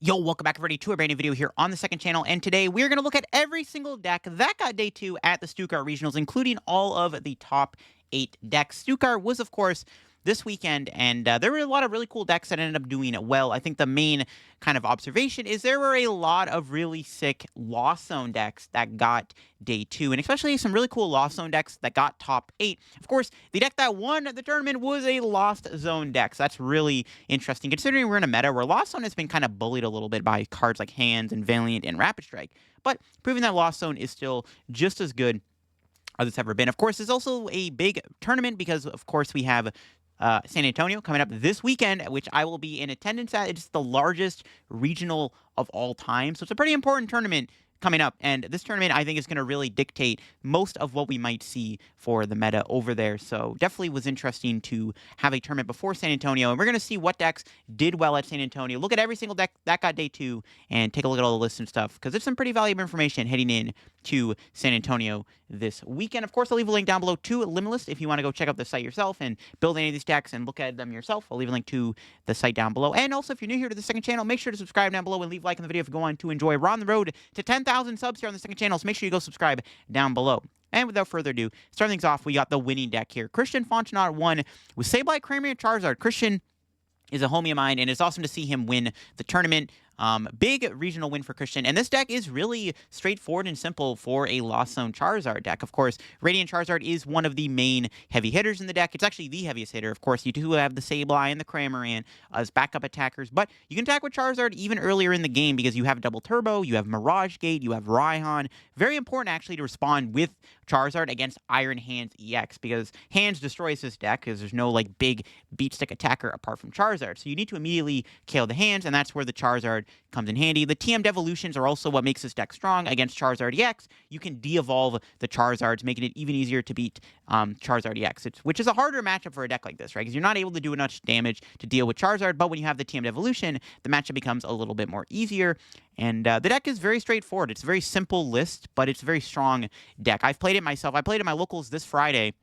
Yo, welcome back everybody to a brand new video here on the second channel, and today we're going to look at every single deck that got day 2 at the Stuttgart Regionals, including all of the top 8 decks. Stuttgart was, of course, this weekend, and there were a lot of really cool decks that ended up doing well. I think the main kind of observation is there were a lot of really sick Lost Zone decks that got day 2, and especially some really cool Lost Zone decks that got top 8. Of course, the deck that won the tournament was a Lost Zone deck, so that's really interesting, considering we're in a meta where Lost Zone has been kind of bullied a little bit by cards like Hands and Valiant and Rapid Strike, but proving that Lost Zone is still just as good as it's ever been. Of course, there's also a big tournament because, of course, we have San Antonio coming up this weekend, which I will be in attendance at. It's the largest regional of all time, so it's a pretty important tournament coming up, and this tournament I think is going to really dictate most of what we might see for the meta over there. So definitely was interesting to have a tournament before San Antonio, and we're going to see what decks did well at San Antonio. Look at every single deck that got day 2 and take a look at all the lists and stuff, because there's some pretty valuable information heading in to San Antonio this weekend. Of course, I'll leave a link down below to Limitless if you want to go check out the site yourself and build any of these decks and look at them yourself. I'll leave a link to the site down below. And also, if you're new here to the second channel, make sure to subscribe down below and leave a like on the video if you go on to enjoy. We're on the road to 10,000 subs here on the second channel, so make sure you go subscribe down below. And without further ado, starting things off, we got the winning deck here. Christian Fontenot won with Sableye, Kramer, and Charizard. Christian is a homie of mine, and it's awesome to see him win the tournament. Big regional win for Christian, and this deck is really straightforward and simple for a Lost Zone Charizard deck. Of course, Radiant Charizard is one of the main heavy hitters in the deck. It's actually the heaviest hitter. Of course, you do have the Sableye and the Cramorant as backup attackers, but you can attack with Charizard even earlier in the game because you have Double Turbo, you have Mirage Gate, you have Raihan. Very important, actually, to respond with Charizard against Iron Hands EX, because Hands destroys this deck because there's no, like, big beat stick attacker apart from Charizard. So you need to immediately KO the Hands, and that's where the Charizard comes in handy. The TM Devolutions are also what makes this deck strong against Charizard EX. You can de-evolve the Charizards, making it even easier to beat Charizard EX, which is a harder matchup for a deck like this, right? Because you're not able to do enough damage to deal with Charizard, but when you have the TM Devolution, the matchup becomes a little bit more easier. And the deck is very straightforward. It's a very simple list, but it's a very strong deck. I've played it myself. I played it at my locals this Friday.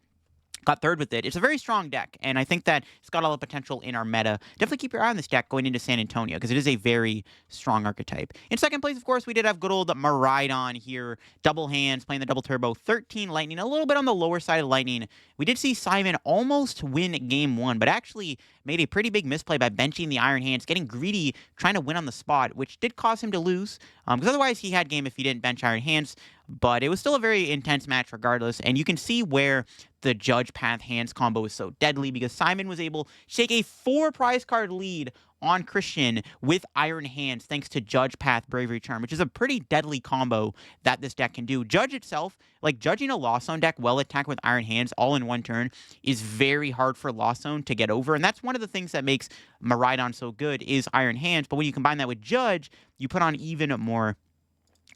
Got third with it. It's a very strong deck, and I think that it's got all the potential in our meta. Definitely keep your eye on this deck going into San Antonio, because it is a very strong archetype. In second place, of course, we did have good old Miraidon here. Double Hands, playing the Double Turbo, 13 Lightning, a little bit on the lower side of Lightning. We did see Simon almost win game 1, but actually made a pretty big misplay by benching the Iron Hands, getting greedy, trying to win on the spot, which did cause him to lose, because otherwise he had game if he didn't bench Iron Hands. But it was still a very intense match regardless, and you can see where the Judge Path Hands combo is so deadly, because Simon was able to take a 4 prize card lead on Christian with Iron Hands thanks to Judge Path Bravery Charm, which is a pretty deadly combo that this deck can do. Judge itself, like judging a Lost Zone deck well attacked with Iron Hands all in one turn, is very hard for Lost Zone to get over, and that's one of the things that makes Miraidon so good is Iron Hands, but when you combine that with Judge, you put on even more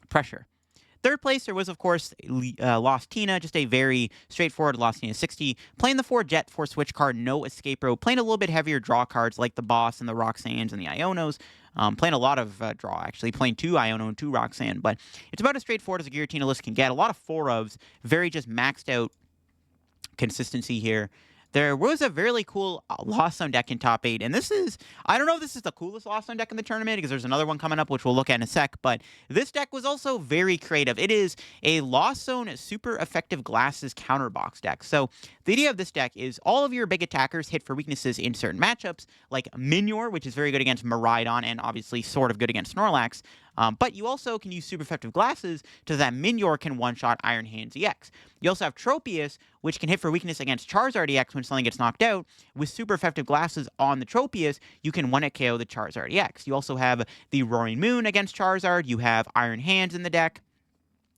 pressure. Third place, there was, of course, Lost Tina, just a very straightforward Lost Tina 60. Playing the 4 Jet, 4 Switch card, no Escape Rope. Playing a little bit heavier draw cards like the Boss and the Roxannes and the Ionos. Playing a lot of draw, actually. Playing 2 Iono and 2 Roxanne. But it's about as straightforward as a Giratina list can get. A lot of 4-ofs. Very just maxed out consistency here. There was a really cool Lost Zone deck in top 8, and this is, I don't know if this is the coolest Lost Zone deck in the tournament, because there's another one coming up, which we'll look at in a sec, but this deck was also very creative. It is a Lost Zone super effective glasses counterbox deck. So the idea of this deck is all of your big attackers hit for weaknesses in certain matchups, like Minior, which is very good against Miraidon, and obviously sort of good against Snorlax. But you also can use super effective glasses so that Minior can one-shot Iron Hands EX. You also have Tropius, which can hit for weakness against Charizard EX when something gets knocked out. With super effective glasses on the Tropius, you can one-hit KO the Charizard EX. You also have the Roaring Moon against Charizard. You have Iron Hands in the deck.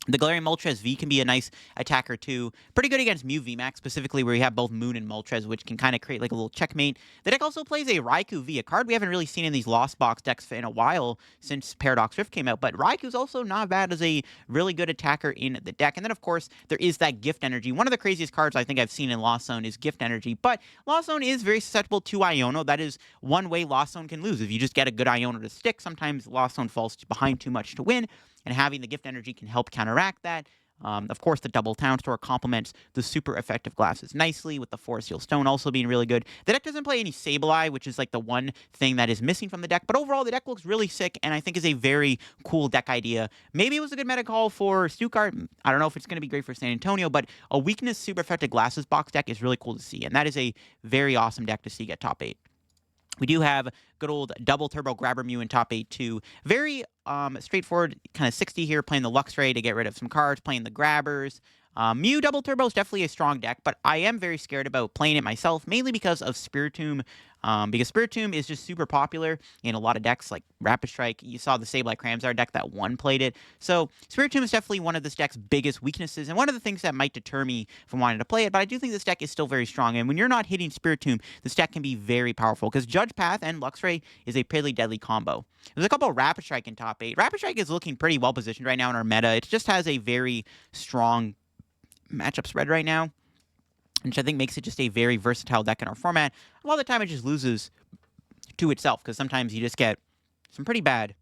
The Galarian Moltres V can be a nice attacker too. Pretty good against Mew VMAX, specifically where you have both Moon and Moltres, which can kind of create like a little checkmate. The deck also plays a Raikou V, a card we haven't really seen in these Lost Box decks in a while since Paradox Rift came out, but Raikou's also not bad as a really good attacker in the deck. And then, of course, there is that Gift Energy. One of the craziest cards I think I've seen in Lost Zone is Gift Energy, but Lost Zone is very susceptible to Iono. That is one way Lost Zone can lose. If you just get a good Iono to stick, sometimes Lost Zone falls behind too much to win, and having the Gift Energy can help counteract that. Of course, the double town store complements the super effective glasses nicely, with the Forest Seal Stone also being really good. The deck doesn't play any Sableye, which is like the one thing that is missing from the deck, but overall the deck looks really sick, and I think is a very cool deck idea. Maybe it was a good meta call for Stuttgart. I don't know if it's going to be great for San Antonio, but a weakness super effective glasses box deck is really cool to see, and that is a very awesome deck to see get top 8. We do have good old double turbo grabber Mew in top 8 too. Very straightforward, kind of 60 here, playing the Luxray to get rid of some cards, playing the grabbers. Mew double turbo is definitely a strong deck, but I am very scared about playing it myself, mainly because of Spiritomb. Because Spiritomb is just super popular in a lot of decks, like Rapid Strike. You saw the Sableye Charizard deck that one played it. So Spiritomb is definitely one of this deck's biggest weaknesses, and one of the things that might deter me from wanting to play it, but I do think this deck is still very strong, and when you're not hitting Spiritomb, this deck can be very powerful, because Judge Path and Luxray is a pretty deadly combo. There's a couple of Rapid Strike in top 8. Rapid Strike is looking pretty well positioned right now in our meta. It just has a very strong matchup spread right now, which I think makes it just a very versatile deck in our format. A lot of the time it just loses to itself, because sometimes you just get some pretty bad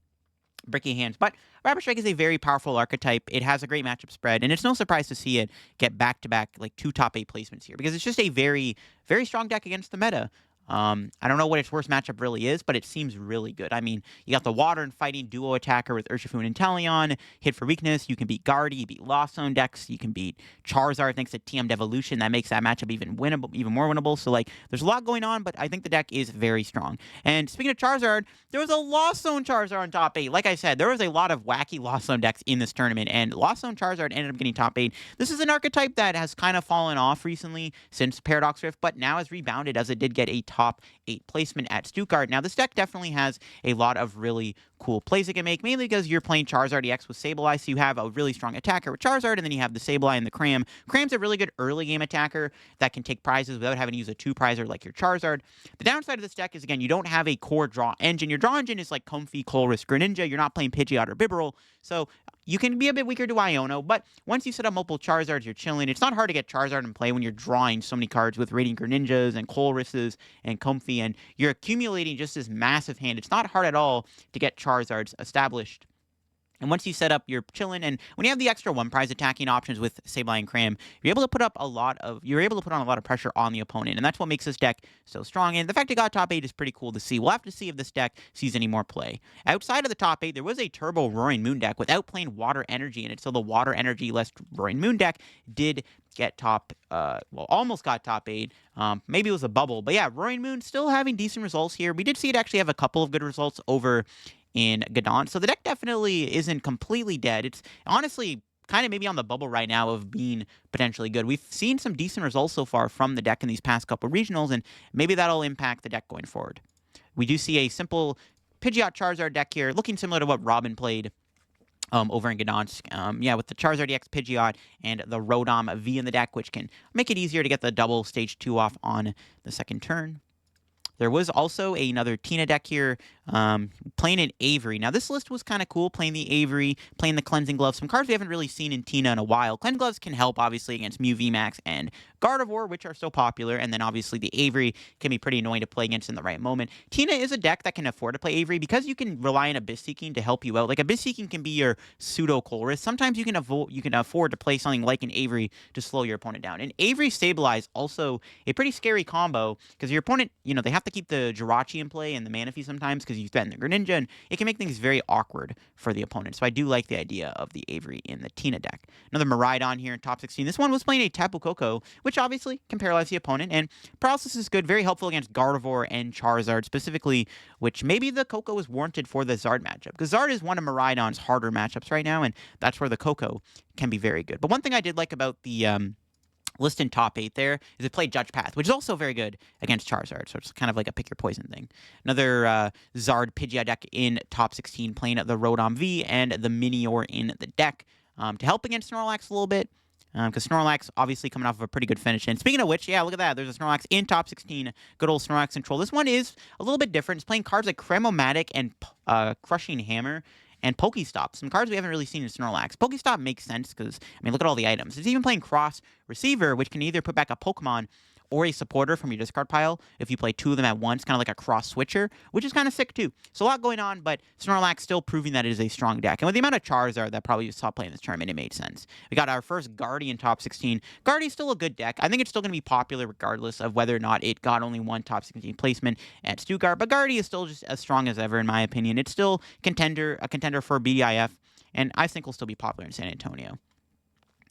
bricky hands. But Rapid Strike is a very powerful archetype. It has a great matchup spread, and it's no surprise to see it get back-to-back, like 2 top 8 placements here, because it's just a very, very strong deck against the meta. I don't know what its worst matchup really is, but it seems really good. I mean, you got the water and fighting duo attacker with Urshifu and Inteleon. Hit for weakness. You can beat Gardy, you beat Lost Zone decks. You can beat Charizard thanks to TM Devolution. That makes that matchup even winnable, even more winnable. So, like, there's a lot going on, but I think the deck is very strong. And speaking of Charizard, there was a Lost Zone Charizard on top 8. Like I said, there was a lot of wacky Lost Zone decks in this tournament, and Lost Zone Charizard ended up getting top 8. This is an archetype that has kind of fallen off recently since Paradox Rift, but now has rebounded as it did get a top 8 placement at Stuttgart. Now, this deck definitely has a lot of really cool plays it can make, mainly because you're playing Charizard EX with Sableye, so you have a really strong attacker with Charizard, and then you have the Sableye and the Cram. Cram's a really good early game attacker that can take prizes without having to use a 2-prizer like your Charizard. The downside of this deck is, again, you don't have a core draw engine. Your draw engine is like Comfey, Colress, Greninja. You're not playing Pidgeot or Bibarel, so you can be a bit weaker to Iono, but once you set up multiple Charizards, you're chilling. It's not hard to get Charizard in play when you're drawing so many cards with Radiant Greninjas and Colresses and Comfey, and you're accumulating just this massive hand. It's not hard at all to get Charizards established. And once you set up, you're chilling, and when you have the extra 1-prize attacking options with Sableye and Cram, you're able to put on a lot of pressure on the opponent, and that's what makes this deck so strong. And the fact it got top 8 is pretty cool to see. We'll have to see if this deck sees any more play. Outside of the top 8, there was a Turbo Roaring Moon deck without playing Water Energy in it, so the Water Energy less Roaring Moon deck did get almost got top 8. Maybe it was a bubble, but yeah, Roaring Moon still having decent results here. We did see it actually have a couple of good results over in Gadon. So the deck definitely isn't completely dead. It's honestly kind of maybe on the bubble right now of being potentially good. We've seen some decent results so far from the deck in these past couple regionals, and maybe that'll impact the deck going forward. We do see a simple Pidgeot Charizard deck here, looking similar to what Robin played over in Gdansk. Yeah, with the Charizard EX Pidgeot and the Rotom V in the deck, which can make it easier to get the double stage 2 off on the second turn. There was also another Tina deck here, playing an Avery. Now, this list was kind of cool, playing the Avery, playing the Cleansing Gloves, some cards we haven't really seen in Tina in a while. Cleansing Gloves can help, obviously, against Mew VMAX and Gardevoir, which are so popular, and then, obviously, the Avery can be pretty annoying to play against in the right moment. Tina is a deck that can afford to play Avery because you can rely on Abyss Seeking to help you out. Like, Abyss Seeking can be your pseudo-Colress. Sometimes you can afford to play something like an Avery to slow your opponent down. And Avery Stabilize also a pretty scary combo because your opponent, they have to keep the Jirachi in play and the Manaphy sometimes because you threaten the Greninja, and it can make things very awkward for the opponent. So I do like the idea of the Avery in the Tina deck. Another Miraidon here in top 16. This one was playing a Tapu Koko, which obviously can paralyze the opponent, and Paralysis is good, very helpful against Gardevoir and Charizard specifically, which maybe the Koko is warranted for the Zard matchup, because Zard is one of Miraidon's harder matchups right now, and that's where the Koko can be very good. But one thing I did like about the list in top 8 there is it played Judge Path, which is also very good against Charizard, so it's kind of like a pick your poison thing. Another Zard Pidgeot deck in top 16, playing the Rotom V and the Minior in the deck to help against Snorlax a little bit, because Snorlax obviously coming off of a pretty good finish. And speaking of which, yeah, look at that. There's a Snorlax in top 16. Good old Snorlax control. This one is a little bit different. It's playing cards like Cramomatic and Crushing Hammer and Pokestop, some cards we haven't really seen in Snorlax. Pokestop makes sense because, look at all the items. It's even playing Cross Receiver, which can either put back a Pokemon or a supporter from your discard pile if you play 2 of them at once, kind of like a cross switcher, which is kind of sick too. So a lot going on, but Snorlax still proving that it is a strong deck. And with the amount of Charizard that probably you saw playing this tournament, it made sense. We got our first Gardy in top 16. Gardy's still a good deck. I think it's still going to be popular regardless of whether or not it got only one top 16 placement at Stuttgart, but Gardy is still just as strong as ever in my opinion. It's still a contender for BDIF, and I think will still be popular in San Antonio.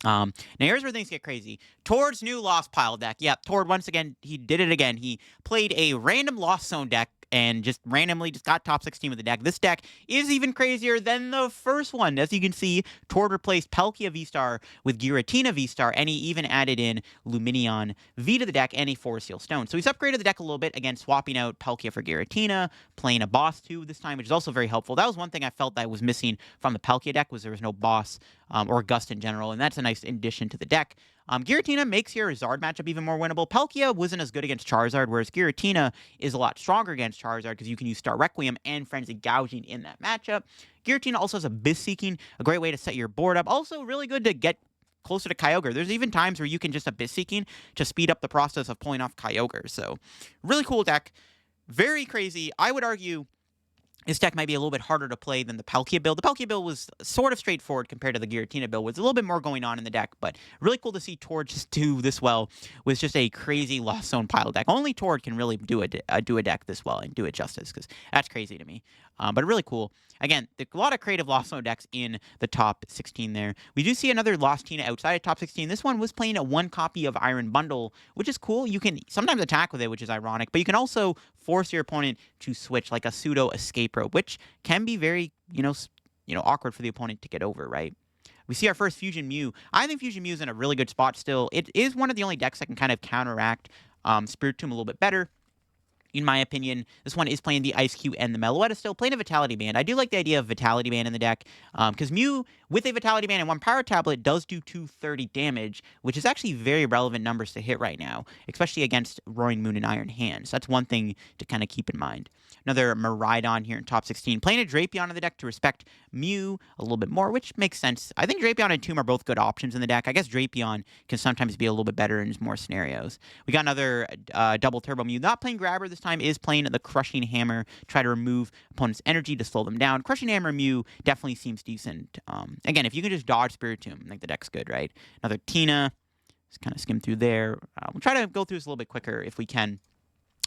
Now here's where things get crazy. Tord's new Lost Pile deck. Yep, Tord, once again, he did it again. He played a random Lost Zone deck and just randomly just got top 16 with the deck. This deck is even crazier than the first one. As you can see, Tord replaced Palkia V-Star with Giratina V-Star, and he even added in Lumineon V to the deck and a Forest Seal Stone. So he's upgraded the deck a little bit, again, swapping out Palkia for Giratina, playing a Boss 2 this time, which is also very helpful. That was one thing I felt that was missing from the Palkia deck, was there was no Boss or Gust in general, and that's a nice addition to the deck. Giratina makes your Zard matchup even more winnable. Palkia wasn't as good against Charizard, whereas Giratina is a lot stronger against Charizard because you can use Star Requiem and Frenzy Gouging in that matchup. Giratina also has Abyss Seeking, a great way to set your board up. Also really good to get closer to Kyogre. There's even times where you can just Abyss Seeking to speed up the process of pulling off Kyogre. So really cool deck. Very crazy. I would argue this deck might be a little bit harder to play than the Palkia build. The Palkia build was sort of straightforward compared to the Giratina build. There's a little bit more going on in the deck, but really cool to see Tord just do this well with just a crazy Lost Zone pile deck. Only Tord can really do a deck this well and do it justice, because that's crazy to me. But really cool. Again, a lot of creative Lost Zone decks in the top 16 there. We do see another Lost Tina outside of top 16. This one was playing a 1 copy of Iron Bundle, which is cool. You can sometimes attack with it, which is ironic, but you can also force your opponent to switch, like a pseudo escape rope, which can be very, awkward for the opponent to get over, right? We see our first Fusion Mew. I think Fusion Mew is in a really good spot still. It is one of the only decks that can kind of counteract Spiritomb a little bit better. In my opinion, this one is playing the Ice Cube and the Meloetta still, playing a Vitality Band. I do like the idea of Vitality Band in the deck, because Mew, with a Vitality Band and 1 Power Tablet, does do 230 damage, which is actually very relevant numbers to hit right now, especially against Roaring Moon and Iron Hands. That's one thing to kind of keep in mind. Another Miraidon here in top 16. Playing a Drapion in the deck to respect Mew a little bit more, which makes sense. I think Drapion and Tomb are both good options in the deck. I guess Drapion can sometimes be a little bit better in more scenarios. We got another double Turbo Mew. Not playing Grabber this time, is playing the Crushing Hammer. Try to remove opponent's energy to slow them down. Crushing Hammer Mew definitely seems decent. Again, if you can just dodge Spiritomb, I think the deck's good, right? Another Tina. Just kind of skim through there. We'll try to go through this a little bit quicker if we can.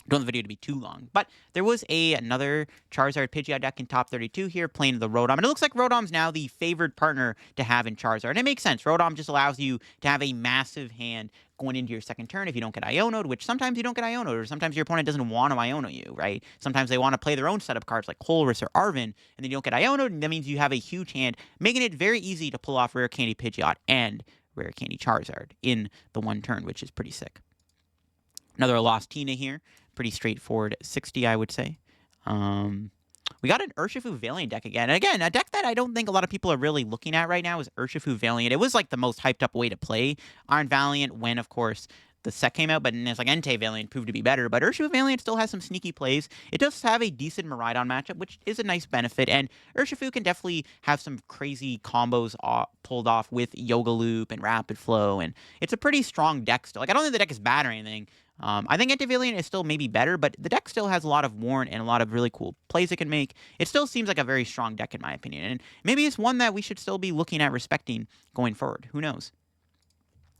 Don't want the video to be too long. But there was another Charizard Pidgeot deck in top 32 here, playing the Rotom. And it looks like Rotom's now the favored partner to have in Charizard. And it makes sense. Rotom just allows you to have a massive hand going into your second turn if you don't get Iono'd, which sometimes you don't get Iono'd, or sometimes your opponent doesn't want to Iono you, right? Sometimes they want to play their own setup cards like Colress or Arven, and then you don't get Iono'd, and that means you have a huge hand, making it very easy to pull off Rare Candy Pidgeot and Rare Candy Charizard in the one turn, which is pretty sick. Another Lost Tina here. Pretty straightforward 60, I would say. We got an Urshifu Valiant deck again. And again, a deck that I don't think a lot of people are really looking at right now is Urshifu Valiant. It was like the most hyped up way to play Iron Valiant when, of course, the set came out, but then it's like Entei Valiant proved to be better. But Urshifu Valiant still has some sneaky plays. It does have a decent Miraidon matchup, which is a nice benefit. And Urshifu can definitely have some crazy combos pulled off with Yoga Loop and Rapid Flow. And it's a pretty strong deck still. Like, I don't think the deck is bad or anything. I think Entei Valiant is still maybe better, but the deck still has a lot of warrant and a lot of really cool plays it can make. It still seems like a very strong deck in my opinion. And maybe it's one that we should still be looking at respecting going forward. Who knows?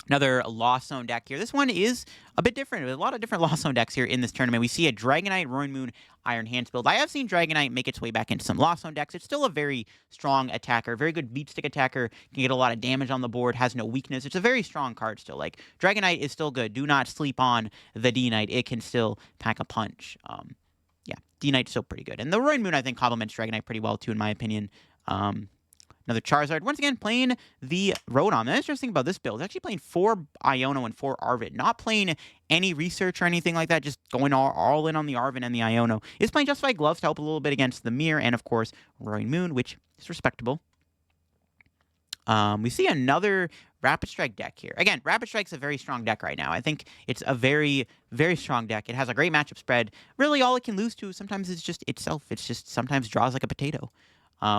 Another Lost Zone deck here. This one is a bit different. There's a lot of different Lost Zone decks here in this tournament. We see a Dragonite, Roaring Moon, Iron Hands build. I have seen Dragonite make its way back into some Lost Zone decks. It's still a very strong attacker, very good beat stick attacker, can get a lot of damage on the board, has no weakness. It's a very strong card still. Like, Dragonite is still good. Do not sleep on the D-Knight. It can still pack a punch. Yeah, D-Knight's still pretty good. And the Roaring Moon, I think, complements Dragonite pretty well, too, in my opinion. Another Charizard. Once again, playing the Rotom. The interesting thing about this build is actually playing 4 Iono and 4 Arvid. Not playing any research or anything like that, just going all in on the Arvid and the Iono. It's playing Justified Gloves to help a little bit against the Mirror and, of course, Roaring Moon, which is respectable. We see another Rapid Strike deck here. Again, Rapid Strike's a very strong deck right now. I think it's a very, very strong deck. It has a great matchup spread. Really, all it can lose to sometimes is just itself. It's just sometimes draws like a potato.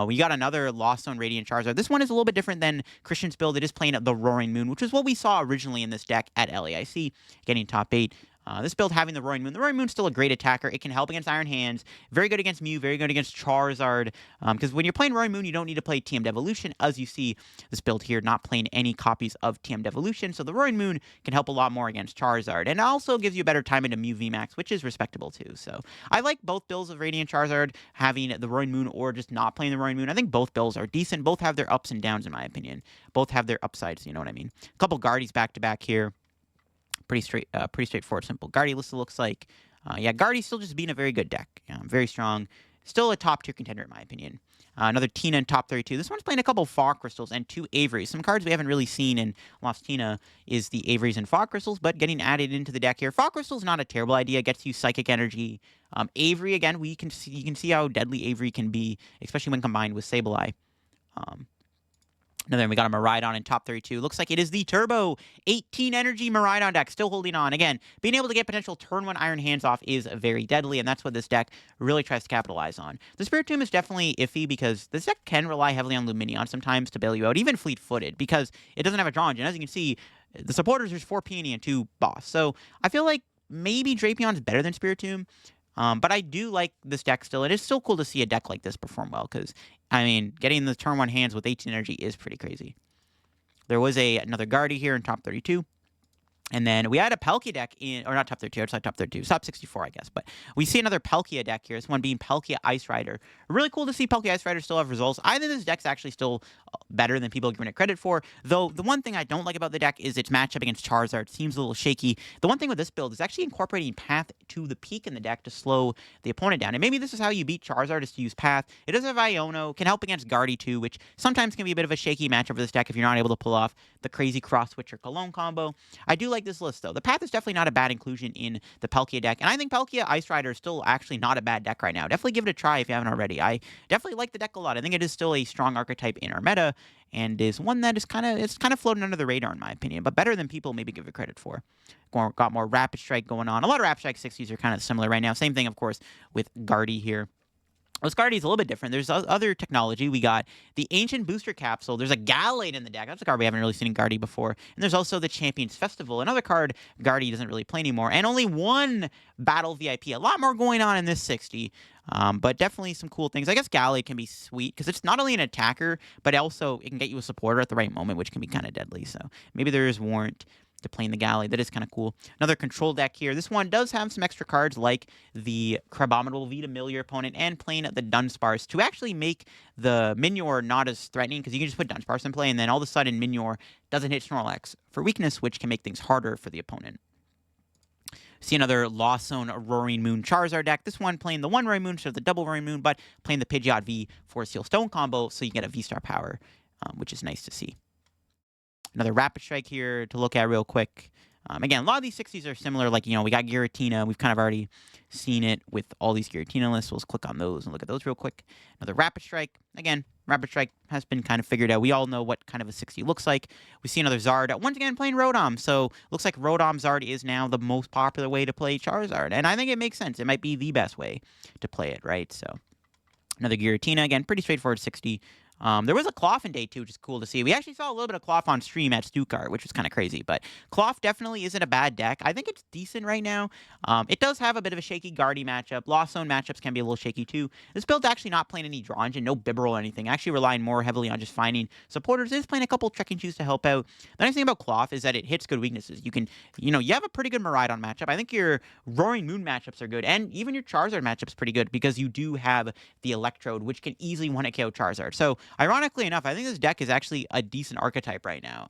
We got another Lost Zone Radiant Charizard. This one is a little bit different than Christian's build. It is playing the Roaring Moon, which is what we saw originally in this deck at LAIC, getting top 8. This build having the Roaring Moon. The Roaring Moon's still a great attacker. It can help against Iron Hands. Very good against Mew. Very good against Charizard. Because when you're playing Roaring Moon, you don't need to play TM Devolution. As you see this build here, not playing any copies of TM Devolution. So the Roaring Moon can help a lot more against Charizard. And it also gives you a better time into Mew VMAX, which is respectable too. So I like both builds of Radiant Charizard, having the Roaring Moon or just not playing the Roaring Moon. I think both builds are decent. Both have their ups and downs, in my opinion. Both have their upsides, you know what I mean? A couple Gardys back-to-back here. Pretty straightforward, simple. Gardy looks like, yeah, Gardy's still just being a very good deck. Very strong. Still a top-tier contender, in my opinion. Another Tina in top 32. This one's playing a couple Fog Crystals and 2 Averys. Some cards we haven't really seen in Lost Tina is the Averys and Fog Crystals, but getting added into the deck here. Fog Crystal's not a terrible idea. Gets you Psychic Energy. Avery, again, you can see how deadly Avery can be, especially when combined with Sableye. And then we got a Miraidon in top 32. Looks like it is the Turbo 18 Energy Miraidon deck. Still holding on. Again, being able to get potential turn 1 Iron Hands off is very deadly, and that's what this deck really tries to capitalize on. The Spiritomb is definitely iffy because this deck can rely heavily on Luminion sometimes to bail you out, even Fleet-Footed, because it doesn't have a draw engine. As you can see, the supporters, there's 4 Peony and 2 Boss. So I feel like maybe Drapion is better than Spiritomb. But I do like this deck still. It is still cool to see a deck like this perform well because, I mean, getting the turn 1 hands with 18 energy is pretty crazy. There was another Gardy here in top 32. And then we had a Palkia deck in, or not top 32, it's not top 32, it's top 64, I guess. But we see another Palkia deck here, this one being Palkia Ice Rider. Really cool to see Palkia Ice Rider still have results. I think this deck's actually still better than people are giving it credit for. Though the one thing I don't like about the deck is its matchup against Charizard. Seems a little shaky. The one thing with this build is actually incorporating Path to the peak in the deck to slow the opponent down. And maybe this is how you beat Charizard, is to use Path. It does have Iono, can help against Gardy too, which sometimes can be a bit of a shaky matchup for this deck if you're not able to pull off the crazy Cross Switch or Cologne combo. I do like this list though. The Path is definitely not a bad inclusion in the Palkia deck, and I think Palkia Ice Rider is still actually not a bad deck right now. Definitely give it a try if you haven't already. I definitely like the deck a lot. I think it is still a strong archetype in our meta, and is one that is kind of floating under the radar in my opinion, but better than people maybe give it credit for. Got more Rapid Strike going on. A lot of Rapid Strike 60s are kind of similar right now. Same thing, of course, with Gardy here. This Gardy is a little bit different. There's other technology. We got the Ancient Booster Capsule. There's a Gallade in the deck. That's a card we haven't really seen in Gardy before. And there's also the Champions Festival, another card Gardy doesn't really play anymore. And only one Battle VIP. A lot more going on in this 60. But definitely some cool things. I guess Gallade can be sweet because it's not only an attacker, but also it can get you a supporter at the right moment, which can be kind of deadly. So maybe there is warrant to playing the Gallade. That is kind of cool. Another control deck here. This one does have some extra cards like the Crabominable V to mill your opponent and playing the Dunsparce to actually make the Minior not as threatening because you can just put Dunsparce in play and then all of a sudden Minior doesn't hit Snorlax for weakness, which can make things harder for the opponent. See another Lost Zone Roaring Moon Charizard deck. This one playing the 1 Roaring Moon instead of the double Roaring Moon, but playing the Pidgeot V for Steel Stone combo so you get a V-Star power, which is nice to see. Another Rapid Strike here to look at real quick. Again, a lot of these 60s are similar. Like, we got Giratina. We've kind of already seen it with all these Giratina lists. So let's click on those and look at those real quick. Another Rapid Strike. Again, Rapid Strike has been kind of figured out. We all know what kind of a 60 looks like. We see another Zard. Once again, playing Rotom. So looks like Rotom Zard is now the most popular way to play Charizard. And I think it makes sense. It might be the best way to play it, right? So another Giratina. Again, pretty straightforward 60. There was a Klawf in day 2, which is cool to see. We actually saw a little bit of Klawf on stream at Stuttgart, which was kind of crazy. But Klawf definitely isn't a bad deck. I think it's decent right now. It does have a bit of a shaky Gardy matchup. Lost Zone matchups can be a little shaky too. This build's actually not playing any draw engine, no Bibarel or anything. Actually relying more heavily on just finding supporters. It is playing a couple Trekking Shoes to help out. The nice thing about Klawf is that it hits good weaknesses. You can, you have a pretty good Miraidon matchup. I think your Roaring Moon matchups are good. And even your Charizard matchup's pretty good because you do have the Electrode, which can easily one-hit KO Charizard. So, ironically enough, I think this deck is actually a decent archetype right now.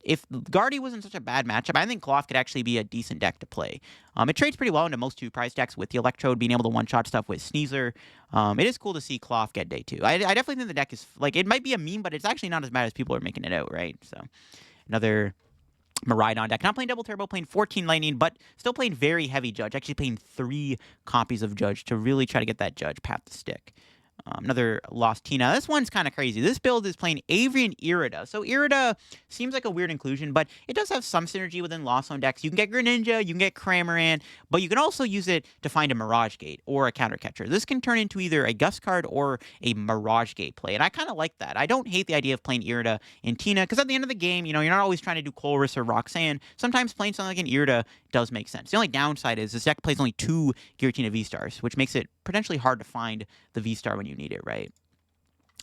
If Gardy wasn't such a bad matchup, I think Klawf could actually be a decent deck to play. It trades pretty well into most 2-price decks with the Electrode being able to one-shot stuff with Sneasler. It is cool to see Klawf get day 2. I definitely think the deck is, it might be a meme, but it's actually not as bad as people are making it out, right? So, another Miraidon deck. Not playing Double Turbo, playing 14 Lightning, but still playing very heavy Judge. Actually playing 3 copies of Judge to really try to get that Judge path to stick. Another Lost Tina. This one's kind of crazy. This build is playing Avery and Irida. So Irida seems like a weird inclusion, but it does have some synergy within Lost Zone decks. You can get Greninja, you can get Cramorant, but you can also use it to find a Mirage Gate or a Counter Catcher. This can turn into either a Gust card or a Mirage Gate play, and I kind of like that. I don't hate the idea of playing Irida in Tina, because at the end of the game, you're not always trying to do Colress or Roxanne. Sometimes playing something like an Irida does make sense. The only downside is this deck plays only 2 Giratina V-Stars, which makes it potentially hard to find the V-Star when you need it, right?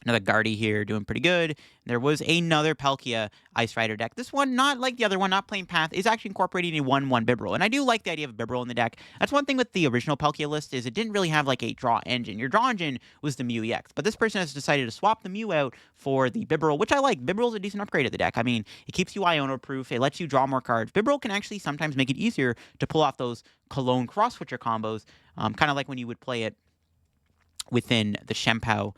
Another Gardy here doing pretty good. There was another Palkia Ice Rider deck. This one, not like the other one, not playing Path, is actually incorporating a 1/1 Bibarel. And I do like the idea of Bibarel in the deck. That's one thing with the original Palkia list, is it didn't really have like a draw engine. Your draw engine was the Mew EX. But this person has decided to swap the Mew out for the Bibarel, which I like. Bibarel's a decent upgrade of the deck. I mean, it keeps you Iono-proof. It lets you draw more cards. Bibarel can actually sometimes make it easier to pull off those Cologne cross-switcher combos, kind of like when you would play it within the Shempao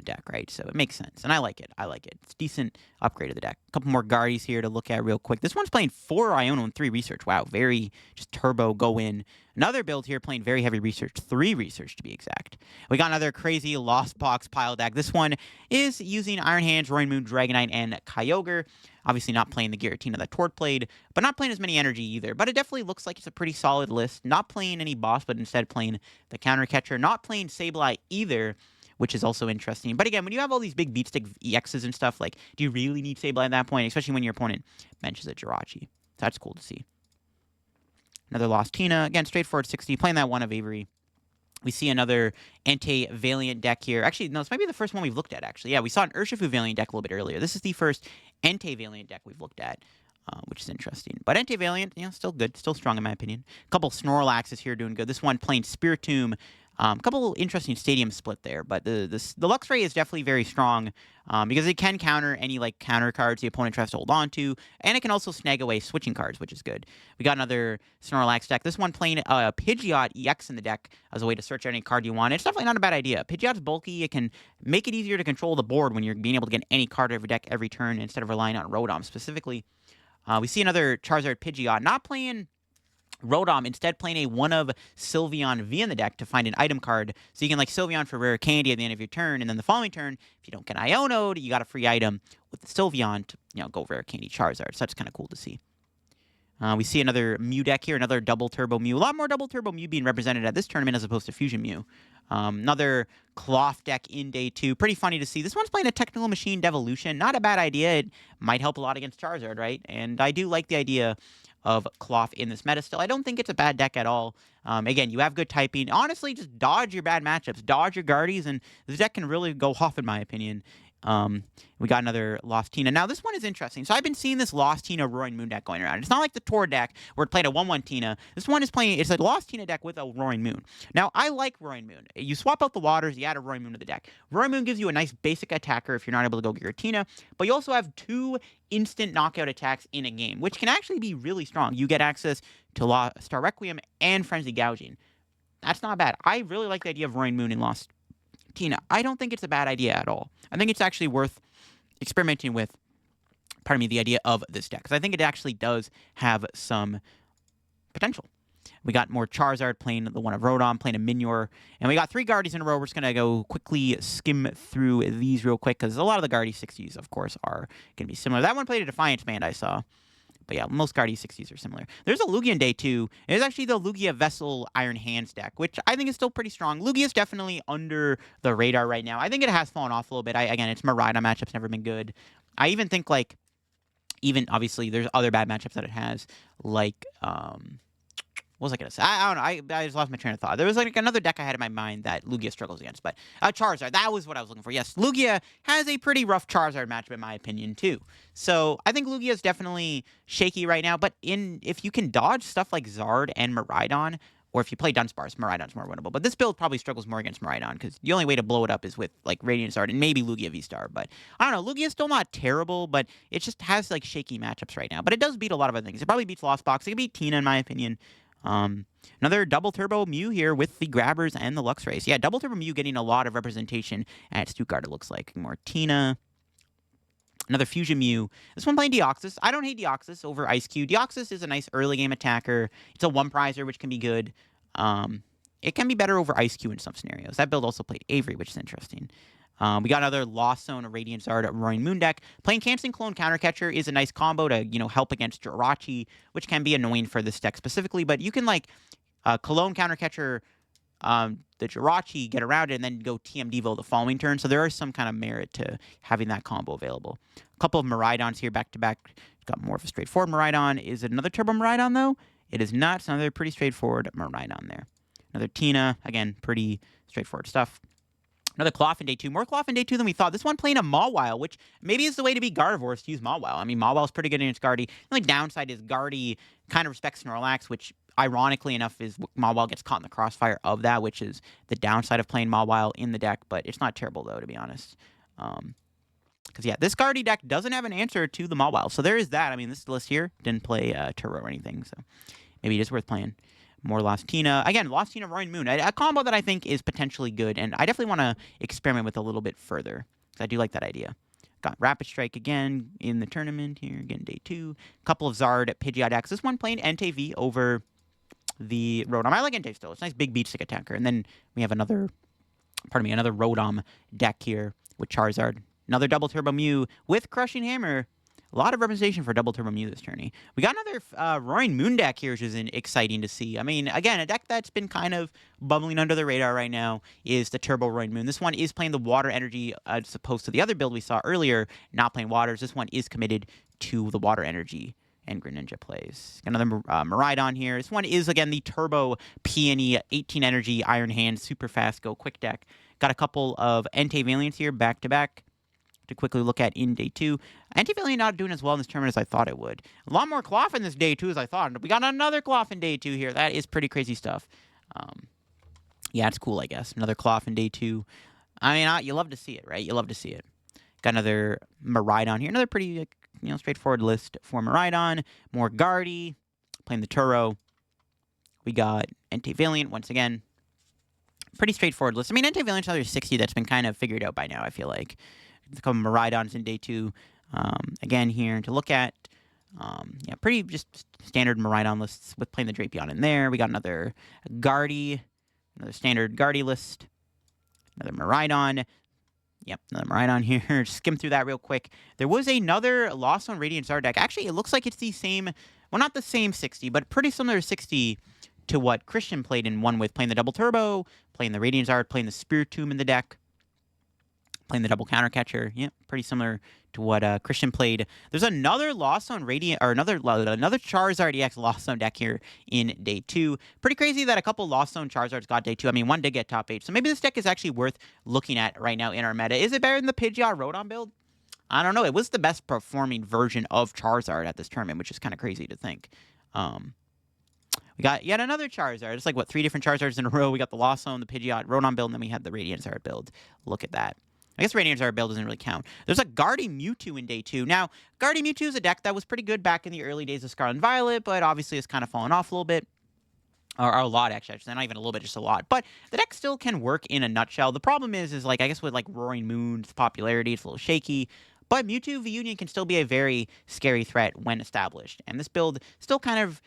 deck, right? So it makes sense, and I like it. It's a decent upgrade of the deck. A couple more Gardys here to look at real quick. This one's playing 4 Iono and 3 Research. Wow, very just turbo go in. Another build here playing very heavy Research, 3 Research to be exact. We got another crazy Lost Box pile deck. This one is using Iron Hands, Roaring Moon, Dragonite, and Kyogre. Obviously not playing the Giratina that Tord played, but not playing as many energy either. But it definitely looks like it's a pretty solid list. Not playing any boss, but instead playing the Counter Catcher. Not playing Sableye either, which is also interesting. But again, when you have all these big beatstick EXs and stuff, like, do you really need Sableye at that point? Especially when your opponent benches a Jirachi. So that's cool to see. Another Lost Tina. Again, straightforward 60. Playing that one of Avery. We see another Entei-Valiant deck here. Actually, no, this might be the first one we've looked at, actually. Yeah, we saw an Urshifu Valiant deck a little bit earlier. This is the first Entei-Valiant deck we've looked at, which is interesting. But Entei-Valiant, still good. Still strong, in my opinion. A couple Snorlaxes here doing good. This one playing Spiritomb. A couple interesting stadium split there, but the Luxray is definitely very strong, because it can counter any counter cards the opponent tries to hold on to, and it can also snag away switching cards, which is good. We got another Snorlax deck. This one playing Pidgeot EX in the deck as a way to search any card you want. It's definitely not a bad idea. Pidgeot's bulky. It can make it easier to control the board when you're being able to get any card out of your deck every turn instead of relying on Rotom specifically. We see another Charizard Pidgeot, not playing Rotom, instead playing a one of Sylveon V in the deck to find an item card. So you can Sylveon for rare candy at the end of your turn, and then the following turn, if you don't get Iono'd, you got a free item with the Sylveon to go rare candy Charizard. So that's kind of cool to see. We see another Mew deck here, another double turbo Mew. A lot more double turbo Mew being represented at this tournament as opposed to Fusion Mew. Another Klawf deck in day 2. Pretty funny to see. This one's playing a Technical Machine Devolution. Not a bad idea. It might help a lot against Charizard, right? And I do like the idea of Klawf in this meta still. I don't think it's a bad deck at all. Again, you have good typing. Honestly, just dodge your bad matchups. Dodge your Gardys, and this deck can really go off, in my opinion. We got another Lost Tina. Now, this one is interesting. So I've been seeing this Lost Tina Roaring Moon deck going around. It's not like the Tor deck where it played a 1/1 Tina. This one is playing, it's a Lost Tina deck with a Roaring Moon. Now, I like Roaring Moon. You swap out the waters, you add a Roaring Moon to the deck. Roaring Moon gives you a nice basic attacker if you're not able to go Giratina, but you also have 2 instant knockout attacks in a game, which can actually be really strong. You get access to Star Requiem and Frenzy Gouging. That's not bad. I really like the idea of Roaring Moon in Lost Tina. I don't think it's a bad idea at all. I think it's actually worth experimenting with, the idea of this deck, because I think it actually does have some potential. We got more Charizard playing the one of Rotom, playing a Minior, and we got 3 Gardys in a row. We're just going to go quickly skim through these real quick, because a lot of the Gardy 60s, of course, are going to be similar. That one played a Defiance Band, I saw. But yeah, most Gardy 60s are similar. There's a Lugia in day 2. It is actually the Lugia Vessel Iron Hands deck, which I think is still pretty strong. Lugia is definitely under the radar right now. I think it has fallen off a little bit. Again, its Miraidon matchup's never been good. I even think, even obviously, there's other bad matchups that it has, what was I going to say? I don't know. I just lost my train of thought. There was another deck I had in my mind that Lugia struggles against, but Charizard, that was what I was looking for. Yes, Lugia has a pretty rough Charizard matchup in my opinion too. So I think Lugia is definitely shaky right now, but if you can dodge stuff like Zard and Miraidon, or if you play Dunsparce, Miraidon's more winnable. But this build probably struggles more against Miraidon, because the only way to blow it up is with Radiant Zard and maybe Lugia V-Star. But I don't know, Lugia's still not terrible, but it just has shaky matchups right now. But it does beat a lot of other things. It probably beats Lost Box. It can beat Tina in my opinion. Another double turbo Mew here with the Grabbers and the Luxrays. Yeah, double turbo Mew getting a lot of representation at Stuttgart, it looks like. More Tina. Another Fusion Mew. This one playing Deoxys. I don't hate Deoxys over Ice Cube. Deoxys is a nice early game attacker. It's a one prizer, which can be good. it can be better over Ice Cube in some scenarios. That build also played Avery, which is interesting. We got another Lost Zone Radiant Zard Roaring Moon deck. Playing Canceling Clone Countercatcher is a nice combo to, help against Jirachi, which can be annoying for this deck specifically, but you can, Clone Countercatcher the Jirachi, get around it, and then go TM Devo the following turn, so there is some kind of merit to having that combo available. A couple of Miraidons here back-to-back. Got more of a straightforward Miraidon. Is it another Turbo Miraidon, though? It is not. It's another pretty straightforward Miraidon there. Another Tina. Again, pretty straightforward stuff. Another Klawf in day 2. More Klawf in day 2 than we thought. This one playing a Mawile, which maybe is the way to beat Gardevoir, is to use Mawile. I mean, Mawile is pretty good against Gardy. The only downside is Gardy kind of respects Snorlax, which, ironically enough, is Mawile gets caught in the crossfire of that, which is the downside of playing Mawile in the deck, but it's not terrible, though, to be honest. Because, yeah, this Gardy deck doesn't have an answer to the Mawile, so there is that. I mean, this list here didn't play Turbo or anything, so maybe it is worth playing. More Lost Tina. Again, Lost Tina, Roaring Moon. A combo that I think is potentially good, and I definitely want to experiment with a little bit further, because I do like that idea. Got Rapid Strike again in the tournament here, again, day 2. Couple of Zard at Pidgeot decks. This one playing Entei V over the Rotom. I like Entei still. It's a nice big beach stick attacker. And then we have another Rotom deck here with Charizard. Another Double Turbo Mew with Crushing Hammer. A lot of representation for Double Turbo Mew this tourney. We got another Roaring Moon deck here, which is exciting to see. I mean, again, a deck that's been kind of bubbling under the radar right now is the Turbo Roaring Moon. This one is playing the Water Energy as opposed to the other build we saw earlier, not playing Waters. This one is committed to the Water Energy, and Greninja plays. Got another Miraidon here. This one is, again, the Turbo Peony 18 Energy Iron Hand Super Fast Go Quick deck. Got a couple of Entei Valiants here back-to-back to quickly look at in day 2. Entei Valiant not doing as well in this tournament as I thought it would. A lot more Klawf in this day 2 as I thought. We got another Klawf in day 2 here. That is pretty crazy stuff. Yeah, it's cool, I guess. Another Klawf in day 2. I mean, you love to see it, right? You love to see it. Got another Miraidon here. Another pretty, straightforward list for Miraidon. More Gardy, playing the Turo. We got Entei Valiant once again. Pretty straightforward list. I mean, Entei Valiant's another 60 that's been kind of figured out by now, I feel like. A couple Miraidons in day 2. Again, here to look at. Yeah, pretty just standard Miraidon lists with playing the Drapion in there. We got another Gardy, another standard Gardy list. Another Miraidon. Yep, another Miraidon here. Skim through that real quick. There was another Lost Zone Radiant Zard deck. Actually, it looks like it's the same, well, not the same 60, but pretty similar 60 to what Christian played in one with, playing the Double Turbo, playing the Radiant Zard, playing the Spiritomb in the deck, playing the Double Countercatcher. Yep, pretty similar to what Christian played. There's another Lost Zone Radiant, or another Charizard EX Lost Zone deck here in day 2. Pretty crazy that a couple Lost Zone Charizards got day 2. I mean, one did get top 8. So maybe this deck is actually worth looking at right now in our meta. Is it better than the Pidgeot Rotom build? I don't know. It was the best performing version of Charizard at this tournament, which is kind of crazy to think. We got yet another Charizard. It's like, what, 3 different Charizards in a row. We got the Lost Zone, the Pidgeot Rotom build, and then we had the Radiant Zard build. Look at that. I guess Radiant Zard build doesn't really count. There's a Gardy Mewtwo in day 2. Now, Gardy Mewtwo is a deck that was pretty good back in the early days of Scarlet and Violet, but obviously it's kind of fallen off a little bit. Or a lot, actually. Not even a little bit, just a lot. But the deck still can work in a nutshell. The problem is like, I guess with, like, Roaring Moon's popularity, it's a little shaky. But Mewtwo V Union can still be a very scary threat when established. And this build still kind of,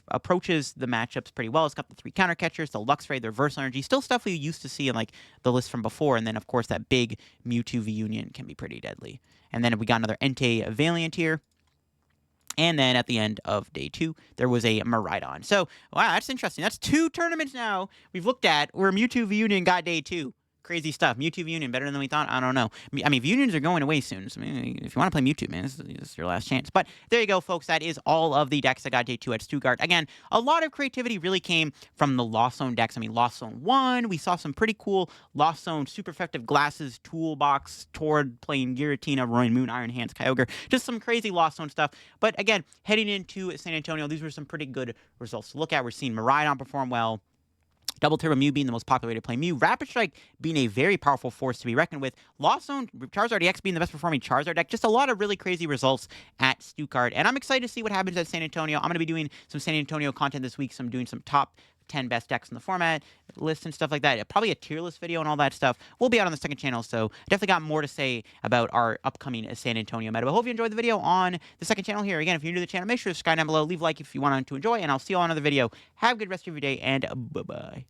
approaches the matchups pretty well. It's got the 3 counter catchers, the Luxray, the Reversal Energy, still stuff we used to see in, like, the list from before. And then, of course, that big Mewtwo V Union can be pretty deadly. And then we got another Entei Valiant here. And then at the end of day 2, there was a Miraidon. So, wow, that's interesting. That's 2 tournaments now we've looked at where Mewtwo V Union got day 2. Crazy stuff. Mewtwo V Union better than we thought? I don't know. I mean, V Unions are going away soon. So, I mean, if you want to play Mewtwo, man, this is your last chance. But there you go, folks. That is all of the decks that got day 2 at Stuttgart. Again, a lot of creativity really came from the Lost Zone decks. I mean, Lost Zone 1, we saw some pretty cool Lost Zone super effective glasses, toolbox, Tord playing Giratina, Roaring Moon, Iron Hands, Kyogre. Just some crazy Lost Zone stuff. But again, heading into San Antonio, these were some pretty good results to look at. We're seeing Miraidon perform well. Double Turbo Mew being the most popular way to play Mew. Rapid Strike being a very powerful force to be reckoned with. Lost Zone Charizard EX being the best performing Charizard deck. Just a lot of really crazy results at Stuttgart. And I'm excited to see what happens at San Antonio. I'm going to be doing some San Antonio content this week. So I'm doing some top 10 best decks in the format, lists and stuff like that. Probably a tier list video and all that stuff will be out on the second channel. So definitely got more to say about our upcoming San Antonio meta. But I hope you enjoyed the video on the second channel here. Again, if you're new to the channel, make sure to subscribe down below. Leave a like if you want to enjoy. And I'll see you on another video. Have a good rest of your day and bye-bye.